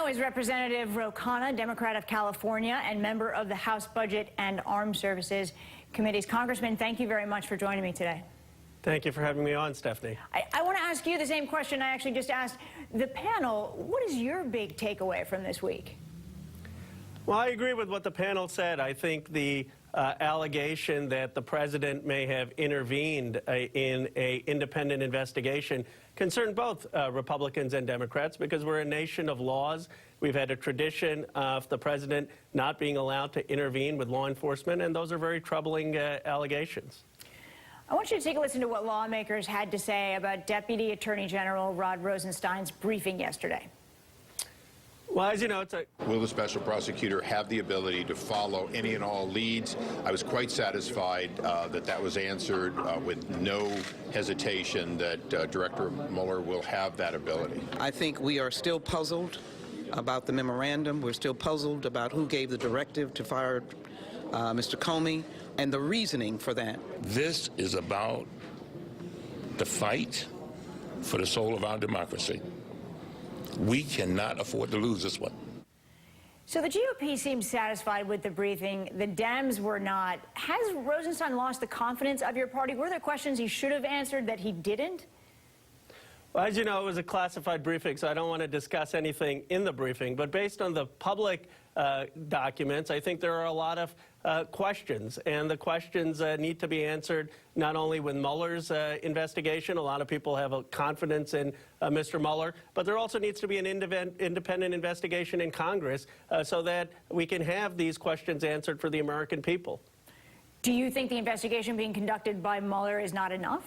now is Representative Khanna, Democrat of California and member of the House Budget and Armed Services Committees. Congressman, thank you very much for joining me today. Thank you for having me on, Stephanie. I want to ask you the same question I actually just asked the panel. What is your big takeaway from this week? Well, I agree with what the panel said. I think the allegation that the president may have intervened in an independent investigation concerned both Republicans and Democrats, because we're a nation of laws. We've had a tradition of the president not being allowed to intervene with law enforcement, and those are very troubling allegations. I want you to take a listen to what lawmakers had to say about Deputy Attorney General Rod Rosenstein's briefing yesterday. Well, as you know, Will the special prosecutor have the ability to follow any and all leads? I was quite satisfied that was answered with no hesitation, that Director Mueller will have that ability. I think we are still puzzled about the memorandum. We're still puzzled about who gave the directive to fire Mr. Comey and the reasoning for that. This is about the fight for the soul of our democracy. We cannot afford to lose this one. So the GOP seems satisfied with the briefing. The Dems were not. Has Rosenstein lost the confidence of your party? Were there questions he should have answered that he didn't? Well, as you know, it was a classified briefing, so I don't want to discuss anything in the briefing. But based on the public documents, I think there are a lot of questions, and the questions need to be answered not only with Mueller's investigation. A lot of people have a confidence in Mr. Mueller, but there also needs to be an independent investigation in Congress so that we can have these questions answered for the American people. Do you think the investigation being conducted by Mueller is not enough?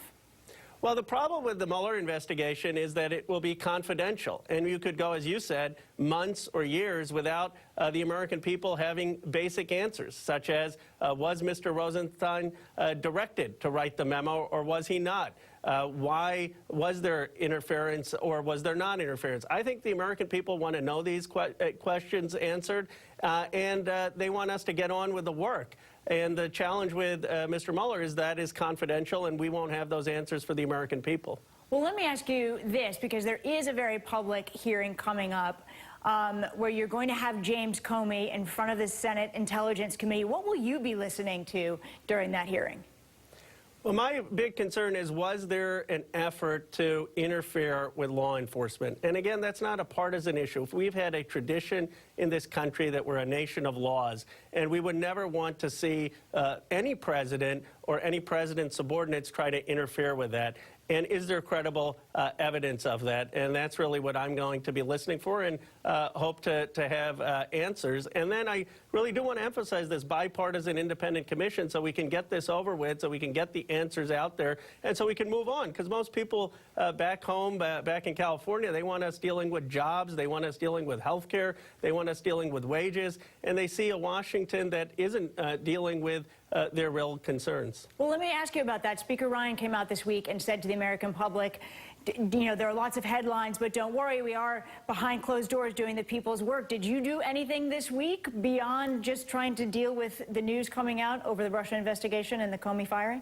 Well, the problem with the Mueller investigation is that it will be confidential, and you could go, as you said, months or years without the American people having basic answers, such as was Mr. Rosenstein directed to write the memo, or was he not? Why was there interference, or was there not interference? I think the American people want to know these questions answered, and they want us to get on with the work. And the challenge with Mr. Mueller is that is confidential, and we won't have those answers for the American people. Well, let me ask you this, because there is a very public hearing coming up where you're going to have James Comey in front of the Senate Intelligence Committee. What will you be listening to during that hearing? Well, my big concern is, was there an effort to interfere with law enforcement? And again, that's not a partisan issue. We've had a tradition in this country that we're a nation of laws, and we would never want to see any president or any president's subordinates try to interfere with that. And is there credible evidence of that? And that's really what I'm going to be listening for, and hope to have answers. And then I really do want to emphasize this bipartisan independent commission so we can get this over with, so we can get the answers out there, and so we can move on. Because most people back home, back in California, they want us dealing with jobs, they want us dealing with health care, they want us dealing with wages, and they see a Washington that isn't dealing with their real concerns. Well, let me ask you about that. Speaker Ryan came out this week and said to the American public, you know, there are lots of headlines, but don't worry, we are behind closed doors doing the people's work. Did you do anything this week beyond just trying to deal with the news coming out over the Russia investigation and the Comey firing?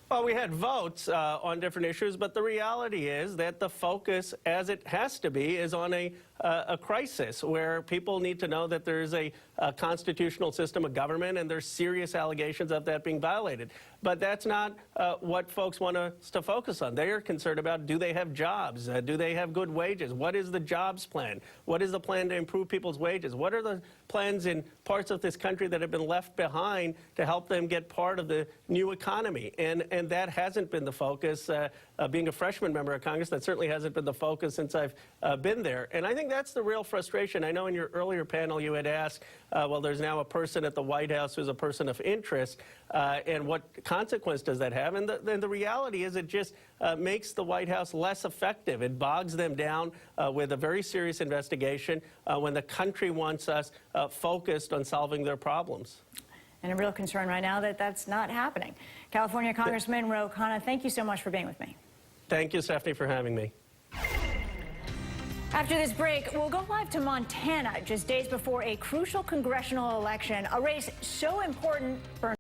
Well, we had votes on different issues, but the reality is that the focus, as it has to be, is on a crisis where people need to know that there is a constitutional system of government and there's serious allegations of that being violated. But that's not what folks want us to focus on. They are concerned about, do they have jobs? Do they have good wages? What is the jobs plan? What is the plan to improve people's wages? What are the plans in parts of this country that have been left behind to help them get part of the new economy? And that hasn't been the focus. Being a freshman member of Congress, that certainly hasn't been the focus since I've been there. And I think that's the real frustration. I know in your earlier panel you had asked, well, there's now a person at the White House who's a person of interest, and what consequence does that have? And the reality is it just makes the White House less effective. It bogs them down with a very serious investigation when the country wants us focused on solving their problems. And a real concern right now that that's not happening. California Congressman Khanna, thank you so much for being with me. Thank you, Stephanie, for having me. After this break, we'll go live to Montana just days before a crucial congressional election, a race so important for